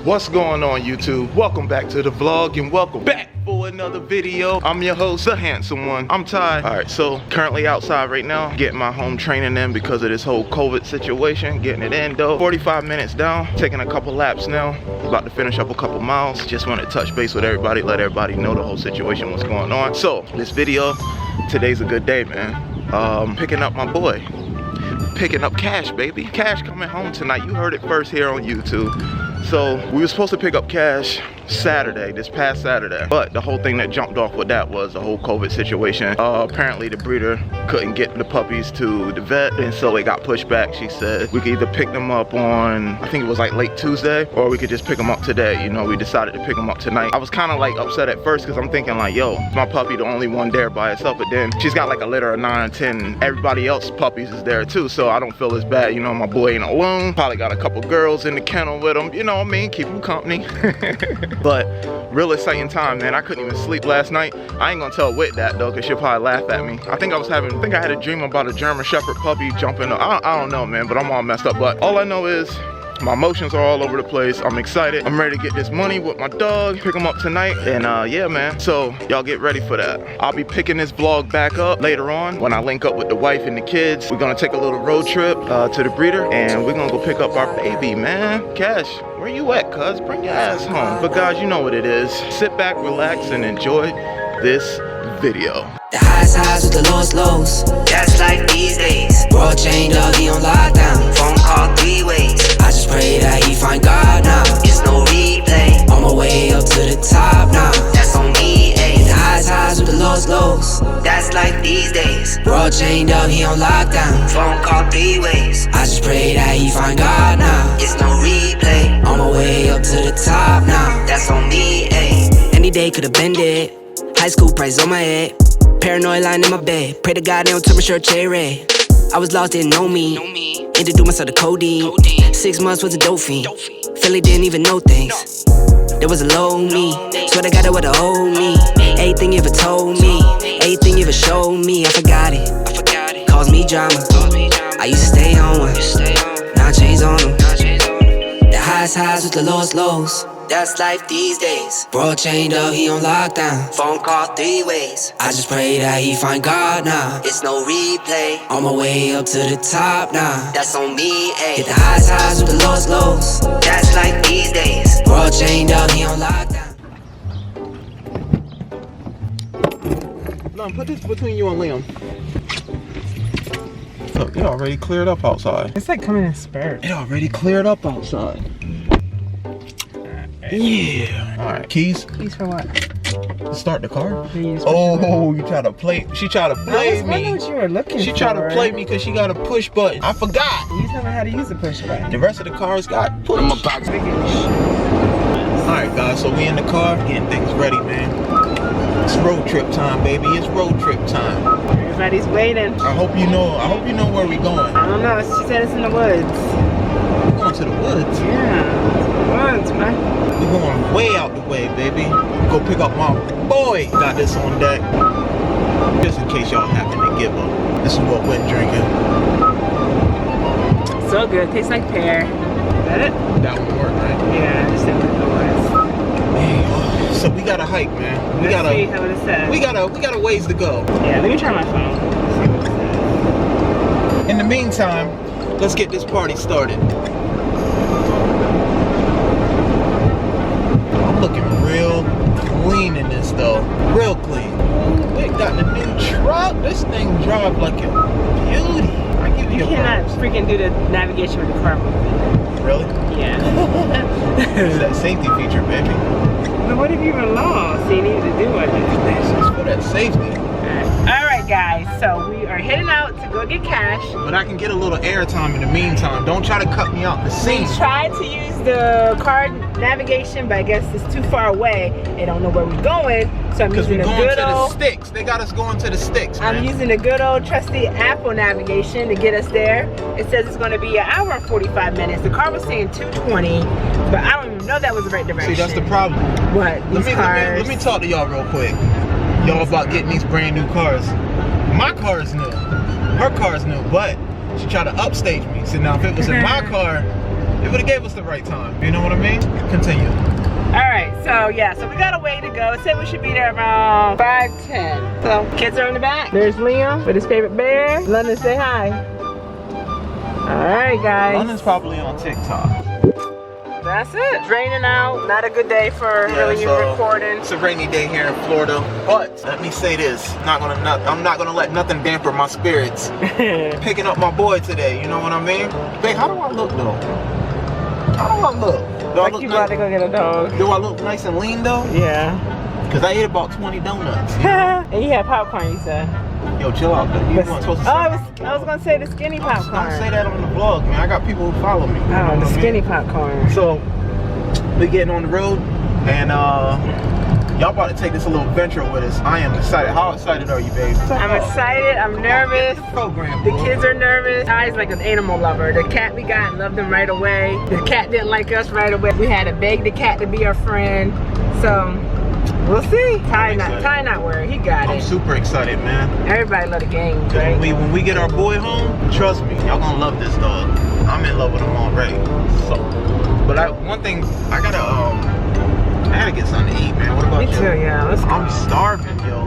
What's going on, YouTube? Welcome back to the vlog and welcome back for another video. I'm your host, the handsome one. I'm Ty. Alright, so currently outside right now, getting my home training in because of this whole COVID situation. Getting it in though. 45 minutes down, taking a couple laps now. About to finish up a couple miles. Just want to touch base with everybody, let everybody know the whole situation, what's going on. So, this video, today's a good day, man. Picking up my boy. Picking up Cash, baby. Cash coming home tonight. You heard it first here on YouTube. So we were supposed to pick up Cash Saturday, this past Saturday, but the whole thing that jumped off with that was the whole COVID situation. Apparently the breeder couldn't get the puppies to the vet, and so it got pushed back. She said we could either pick them up on, I think it was like late Tuesday, or we could just pick them up today. You know, we decided to pick them up tonight. I was kind of like upset at first because I'm thinking like, yo, my puppy the only one there by herself, but then she's got like a litter of 9 or 10, and everybody else's puppies is there too, so I don't feel as bad. You know, my boy ain't alone. Probably got a couple girls in the kennel with him, you know what I mean, keep him company. But real exciting time, man. I couldn't even sleep last night. I ain't gonna tell Whit that though, because she'll probably laugh at me. I think I had a dream about a German Shepherd puppy jumping up. I don't know, man, but I'm all messed up. But all I know is my emotions are all over the place. I'm excited. I'm ready to get this money with my dog, pick him up tonight, and yeah, man. So y'all get ready for that. I'll be picking this vlog back up later on when I link up with the wife and the kids. We're gonna take a little road trip to the breeder, and we're gonna go pick up our baby, man. Cash, where you at, cuz? Bring your ass home. But guys, you know what it is. Sit back, relax, and enjoy this video. The highs with the lows. That's life these days. World chained up, he on lockdown. Phone call 3 ways. I just pray that he find God now. It's no replay. On my way up to the top now. That's on me, ayy. The highs with the lows. That's life these days. World chained up, he on lockdown. Phone call 3 ways. I just pray that he find God now. It's no replay. On my way up to the top now. That's on me, ayy. Any day could've been dead. High school price on my head. Paranoid lying in my bed. Pray to God they don't turn my shirt red. I was lost, didn't know me. Introduced myself to codeine. 6 months was a dope fiend. Philly didn't even know things. There was a low me. Swear to God that would've owed me. Everything you ever told me. Everything you ever showed me. I forgot it. Caused me drama. I used to stay on one. Now I changed on them. The highs with the lows. That's life these days. Bro chained up, he on lockdown. Phone call 3 ways. I just pray that he find God now. It's no replay. On my way up to the top now. That's on me, ayy. Get the highs with the lows. That's life these days. Bro chained up, he on lockdown. Lum, put this between you and Liam. Look, it already cleared up outside. It's like coming in spurts. It already cleared up outside. Yeah. Alright, keys? Keys for what? To start the car? Oh, you try to play. She tried to play I was me. wondering what you were looking for. She tried to play me because she got a push button. I forgot. You never had to use the push button. The rest of the cars got push. Alright guys, so we in the car getting things ready, man. It's road trip time, baby. It's road trip time. Everybody's waiting. I hope you know where we going. I don't know. She said it's in the woods. We're going to the woods. Yeah, woods, man. We're going way out the way, baby. Go pick up my boy. Got this on deck. Just in case y'all happen to give up. This is what we're drinking. So good. Tastes like pear. Is that it? That would work, right? Yeah, just in the woods. Man, so we got to hike, man. Let's see how it says. We got a ways to go. Yeah, let me try my phone. See what it says. In the meantime, let's get this party started. I'm looking real clean in this though. Real clean. We got the new truck. This thing drives like a beauty. I give you a cannot freaking do the navigation with the car moving. Really? Yeah. It's that safety feature, baby. But what if you were lost? So you needed to do it. It's just for that safety. Alright guys, so we are heading out to go get Cash. But I can get a little airtime in the meantime. Don't try to cut me out the scene. We tried to use the car navigation, but I guess it's too far away. They don't know where we're going. So I'm using the good old sticks. They got us going to the sticks, man. I'm using the good old trusty Apple navigation to get us there. It says it's going to be 1 hour and 45 minutes. The car was saying 220, but I don't even know that was the right direction. See, that's the problem. What? Let me talk to y'all real quick. Y'all about getting these brand new cars. My car is new. Her car is new, but she tried to upstage me. So now if it was in my car, It would have gave us the right time. You know what I mean? Continue. Alright, so yeah, so we got a way to go. It said we should be there around 5:10. So kids are in the back. There's Liam with his favorite bear. London, say hi. Alright guys. London's probably on TikTok. That's it. It's raining out. Not a good day for really recording. It's a rainy day here in Florida. But let me say this. I'm not gonna let nothing dampen my spirits. Picking up my boy today, you know what I mean? Babe, how do I look though? How do I look? Do I Like look you about to go get a dog. Do I look nice and lean though? Yeah. Cause I ate about 20 donuts. And you had popcorn, you said. Yo, chill out. You weren't supposed to say I was gonna say the skinny popcorn. Don't say that on the vlog, man. I got people who follow me. Oh, the skinny popcorn. So we getting on the road, and y'all about to take this a little venture with us. I am excited. How excited are you, babe? I'm excited. I'm nervous. The kids are nervous. Ty's like an animal lover. The cat we got loved him right away. The cat didn't like us right away. We had to beg the cat to be our friend. So we'll see. Ty not worried. He got it. I'm super excited, man. Everybody love the games, right? When we get our boy home, trust me, y'all gonna love this dog. I'm in love with him already. So, but one thing I gotta get something to eat, man. What about you? Me too, yeah. Let's go. I'm starving, yo.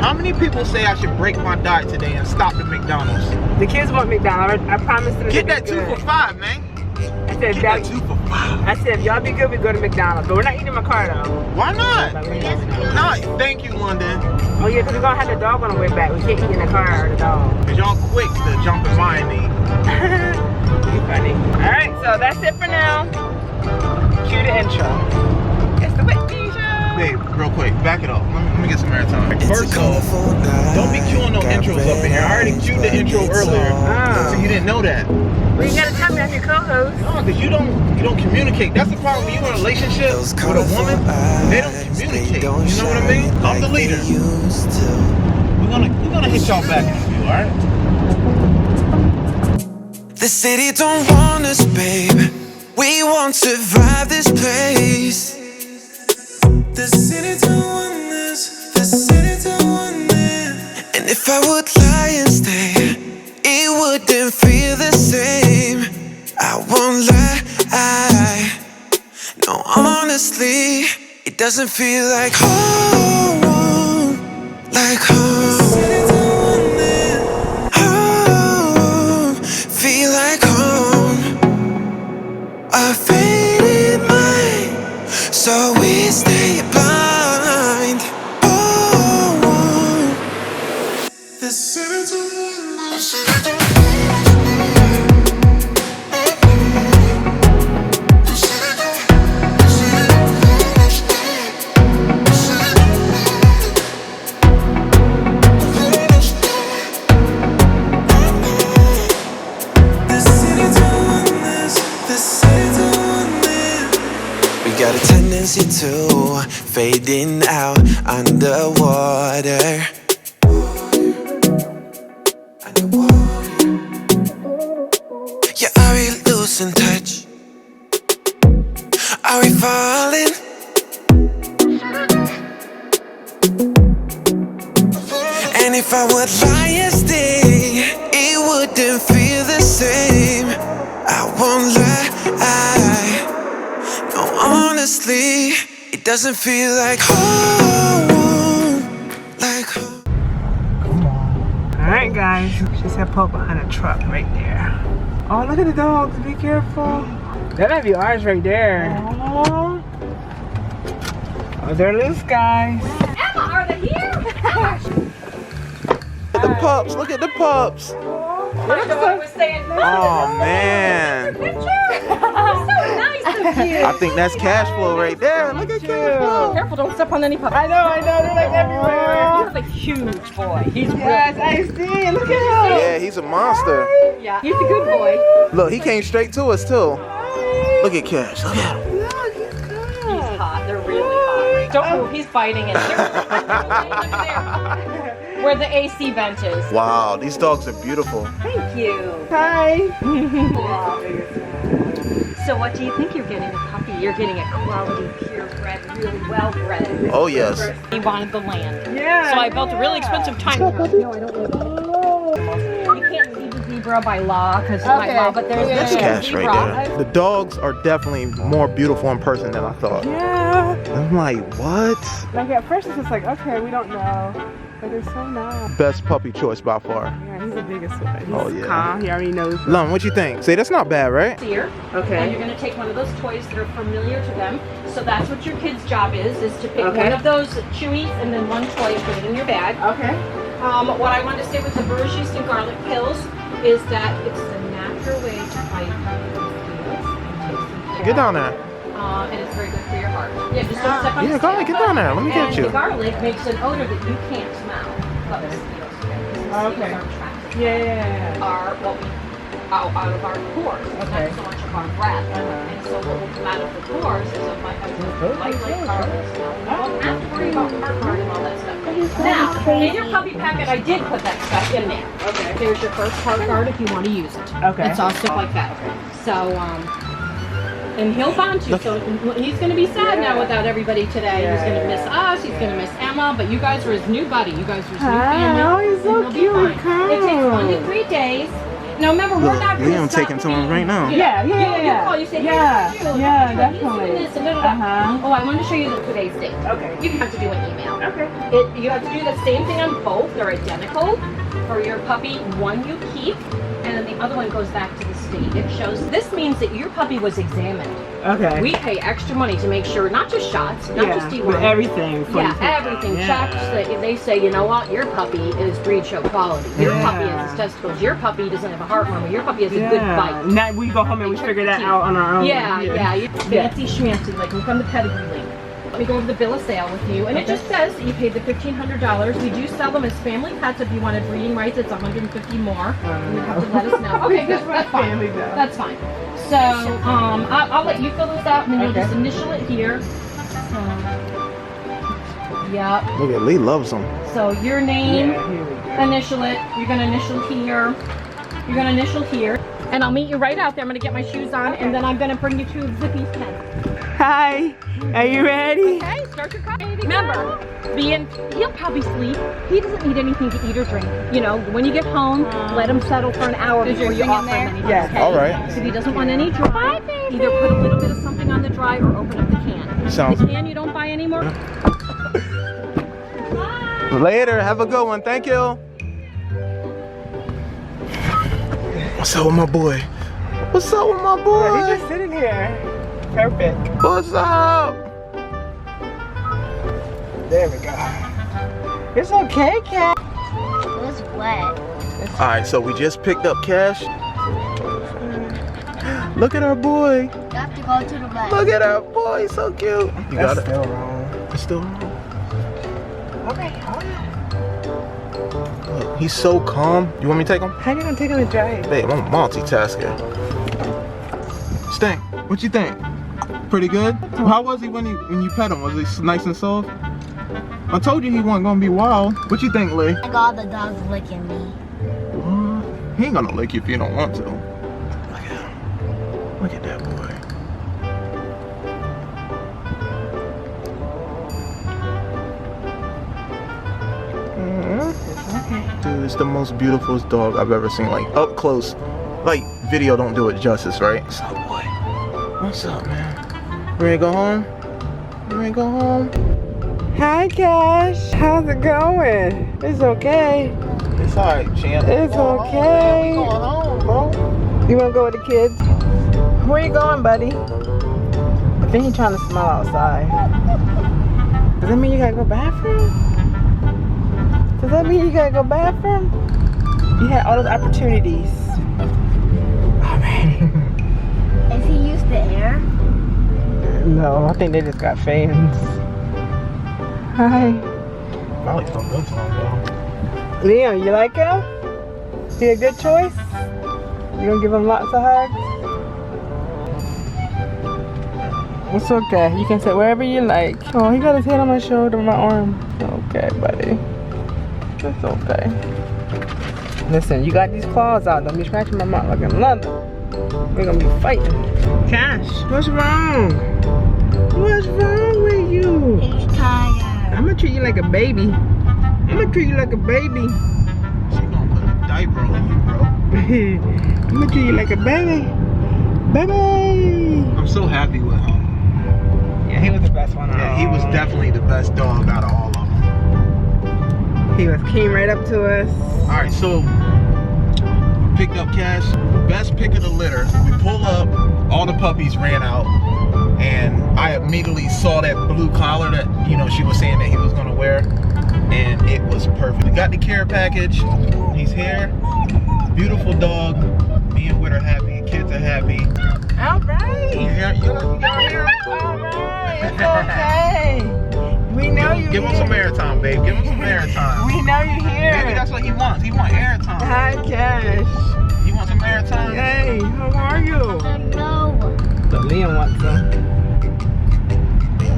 How many people say I should break my diet today and stop at McDonald's? The kids want McDonald's. I promised them. Get that 2 for $5, man. I said, Get that 2 for $5. I said, if y'all be good, we go to McDonald's. But we're not eating in my car though. Why not? No, thank you, London. Oh yeah, because we're gonna have the dog on the way back. We can't eat in the car or the dog. Cause y'all quick to jump in mine and eat. You funny. Alright, so that's it for now. Cue the intro. It's the Whitney Show. Babe, real quick, back it up. Let me get some airtime. First off, don't be queuing no intros up in here. I already queued the intro earlier. Oh. So you didn't know that. Well, you gotta tell me I'm your co-host. No, because you don't communicate. That's the problem when you're in a relationship with a woman. They don't communicate. You know what I mean? I'm the leader. We're gonna hit y'all back in a few, alright? The city don't want us, babe. We won't survive this place. The city don't want us. The city don't want us. And if I would lie and stay, it wouldn't feel the same. I won't lie. No, honestly, it doesn't feel like home. Like home. Home. Feel like home. A faded mind. So we stay blind. Oh. The city don't want us. Got a tendency to fading out underwater. Yeah, are we losing touch? Are we falling? And if I would lie and stay, it wouldn't feel the same. I won't lie. No, honestly, it doesn't feel like home. Like home. Alright guys, she said pull behind a truck right there. Oh, look at the dogs, be careful. That might be ours right there. Oh, they're loose, guys. Emma, are they here? Look at the pups, look at the pups. My dog was saying, Oh man. picture. So nice of you. I think that's cash flow right there. Look at cash flow. Careful, don't step on any puppy. I know, they're like everywhere. He's a huge boy. He's Yes, I see, look at him. Yeah, he's a monster. yeah, he's a good boy. Look, he came straight to us too. Look at Cash. Look at him. Look, he's good. He's hot. They're really hot. Don't move. He's fighting it. Look there. Where the AC vent is. Wow, these dogs are beautiful. Thank you. Hi. So what do you think you're getting? A puppy? You're getting a quality, purebred, really well-bred. Oh yes. He wanted the land. Yeah. So I built a really expensive tiny house. No, I don't live. You can't leave his zebra by law because of my law, but there's That's the cash zebra. right there. The dogs are definitely more beautiful in person than I thought. Yeah. I'm like, what? Like at first it's just like, okay, we don't know. But they're so nice. Best puppy choice by far. Yeah, he's the biggest one. He's Oh, yeah. calm. He already knows. Lum, what you think? See, that's not bad, right? Here. Okay. And you're going to take one of those toys that are familiar to them. So that's what your kid's job is to pick Okay. one of those chewies and then one toy and put it in your bag. Okay. What I wanted to say with the birch yeast and garlic pills is that it's the natural way to fight Get down there. and it's very good for your heart. Yeah, just don't step on Yeah, the go ahead, scale. get down there. Let me get And you. the garlic makes an odor that you can't smell. But the mosquitoes can. Okay. Mosquitoes are trapped. Yeah. Are what we out of our pores, Okay. not so much of our breath. And so what will come out of the pores is a light garlic smell. You don't have to worry about heartburn and all that stuff. Now, in your puppy packet, I did put that stuff in there. Okay. There's your first heart guard if you want to use it. Okay. It's all stuff like that. So, and he'll bond you. So he's going to be sad now without everybody today. He's going to miss us. He's going to miss Emma. But you guys are his new buddy. You guys are his new family. Oh, he's so and he'll be cute and fine. It takes 1 to 3 days. Now remember, we're Look, not going to Liam taking to him right now. You call, you say, hey, Yeah, how are you? yeah, He's doing definitely. this and da, da, da. Uh-huh. Oh, I wanted to show you today's date. Okay. You have to do an email. Okay. You have to do the same thing on both. They're identical. For your puppy, one you keep, and then the other one goes back to the state. It shows, this means that your puppy was examined. Okay. We pay extra money to make sure, not just shots, not just with deworming. everything. for Yeah, the- everything. Yeah. Checks. They say, you know what? Your puppy is breed show quality. Your Yeah. puppy has his testicles. Your puppy doesn't have a heartworm. Your puppy has a good Yeah. bite. Now we go home and we figure that out on our own. Yeah. You fancy schmancy, like look on the pedigree link. Let me go over the bill of sale with you, and it just says that you paid the $1,500. We do sell them as family pets. If you wanted breeding rights, it's $150 more. You have to let us know. Okay, good. That's fine. Family though. That's fine. So I'll let you fill this out, and then you'll Okay. just initial it here. So, yep. Look at Lee loves them. So your name. Yeah, here we go. Initial it. You're gonna initial here. You're gonna initial here. And I'll meet you right out there. I'm gonna get my shoes on, and then I'm gonna bring you to Zippy's pen. Hi. Are you ready? Okay, start your coffee. Remember, he'll probably sleep. He doesn't need anything to eat or drink. You know, when you get home, let him settle for an hour before you offer him anything. Yes. Okay? All right. If he doesn't want any dry, either put a little bit of something on the dry or open up the can. Sounds- The can you don't buy anymore. Later, have a good one. Thank you. What's up with my boy? What's up with my He's boy? just sitting here. Perfect. What's up? There we go. It's okay, Cat. It was wet. All right, so we just picked up cash. Look at our boy. You have to go to the back. Look at our boy, he's so cute. You got it. Still wrong. It's still wrong. Okay. Look, he's so calm. You want me to take him? How you gonna take him to drive? Babe, I'm multitasking. Stink, what you think? Pretty good? How was he when you pet him? Was he nice and soft? I told you he wasn't gonna be wild. What you think, Lee? I got the dogs licking me. What? He ain't gonna lick you if you don't want to. Look at him. Look at that boy. Dude, it's the most beautiful dog I've ever seen. Like up close, like video don't do it justice, right? What's up, boy? What's up, man? Ready to go home? You ready to go home? Hi, Cash. How's it going? It's okay. It's alright, champ. It's okay. We going home, bro. You wanna go with the kids? Where you going, buddy? I think he's trying to smell outside. Does that mean you gotta go bathroom? Does that mean you gotta go bathroom? You had all those opportunities. Alright. Is he used to air? No, I think they just got fans. Hi. Probably don't go to him, though. Leon, you like him? He a good choice? You gonna give him lots of hugs? It's okay. You can sit wherever you like. Oh, he got his head on my shoulder, my arm. Okay, buddy. It's okay. Listen, you got these claws out. Don't be scratching my mouth like another. We're gonna be fighting. Cash, what's wrong? What's wrong with you? He's tired. I'm gonna treat you like a baby. I'm gonna treat you like a baby. She gonna put a diaper on you, bro. I'm gonna treat you like a baby. Baby! I'm so happy with him. Yeah, he was the best one. Yeah, he was definitely the best dog out of all of them. He came right up to us. All right, so picked up Cash, best pick of the litter. We pull up, all the puppies ran out, and I immediately saw that blue collar that, you know, she was saying that he was gonna wear, and it was perfect. We got the care package. He's here. Beautiful dog. Me and Whit are happy. Kids are happy. All right. Yeah, you here. All right. It's okay. We know you. Give him some airtime, babe. Give him some airtime. We know you're here. Maybe that's what he wants. He wants airtime. Hi, Cash. You want some airtime? Hey, how are you? No. So Liam wants some.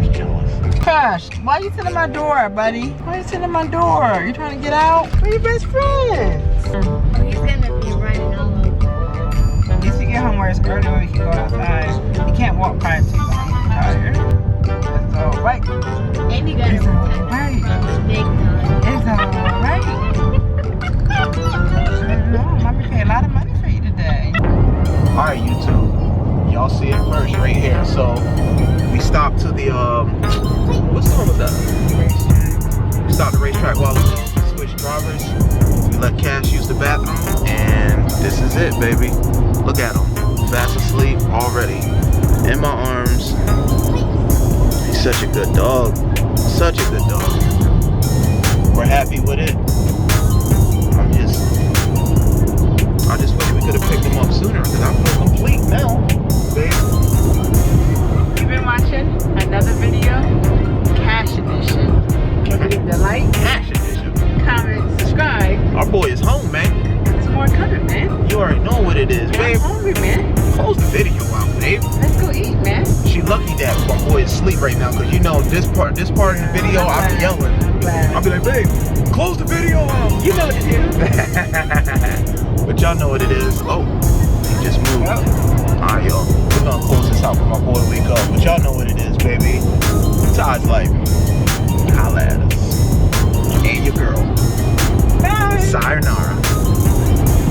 He's jealous. Cash, why you sitting at my door, buddy? Why you sitting at my door? You trying to get out? We're your best friends. Oh, he's gonna be running all over. At least you get home where it's early where we can go outside. You can't walk prior to long. You're tired. It's all right. And you gotta It's all protect right. the big dog. It's all right. Mommy paid a lot of money for you today. All right, YouTube. Y'all see it first right here. So we stopped to the what store was that? We stopped the racetrack while we switched drivers. We let Cash use the bathroom, and this is it, baby. Look at him, fast asleep already, in my arms. He's such a good dog, such a good dog. We're happy with it. I just wish we could have picked him up sooner, because I feel complete now, babe. You've been watching another video, Cash Edition. Leave the like, Cash edition. comment, subscribe. Our boy is home, man. Some more coming, man. You already know what it is, I'm babe. hungry, man. Close the video out, babe. Let's go eat, man. She lucky that my boy is asleep right now, because you know this part of the video, I'll be yelling. I'm glad. I'll be like, babe, close the video out. You know what to do. But y'all know what it is. Oh, he just moved. Yep. Alright, y'all. We're gonna close this out when my boy wake up. But y'all know what it is, baby. Todd's life. Holla at us. And your girl. Bye. Sayonara.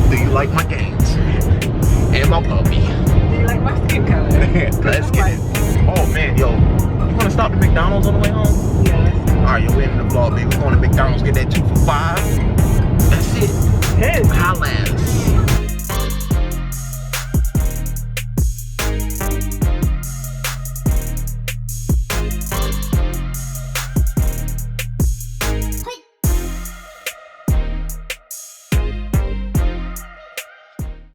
Do you like my games? And my puppy. Do you like my skin color? Let's get it. Oh man, yo. You wanna stop at McDonald's on the way home? Yes. Alright, yo, we're in the vlog, baby. We're going to McDonald's, get that 2 for $5. That's it. Hey. Holla at us.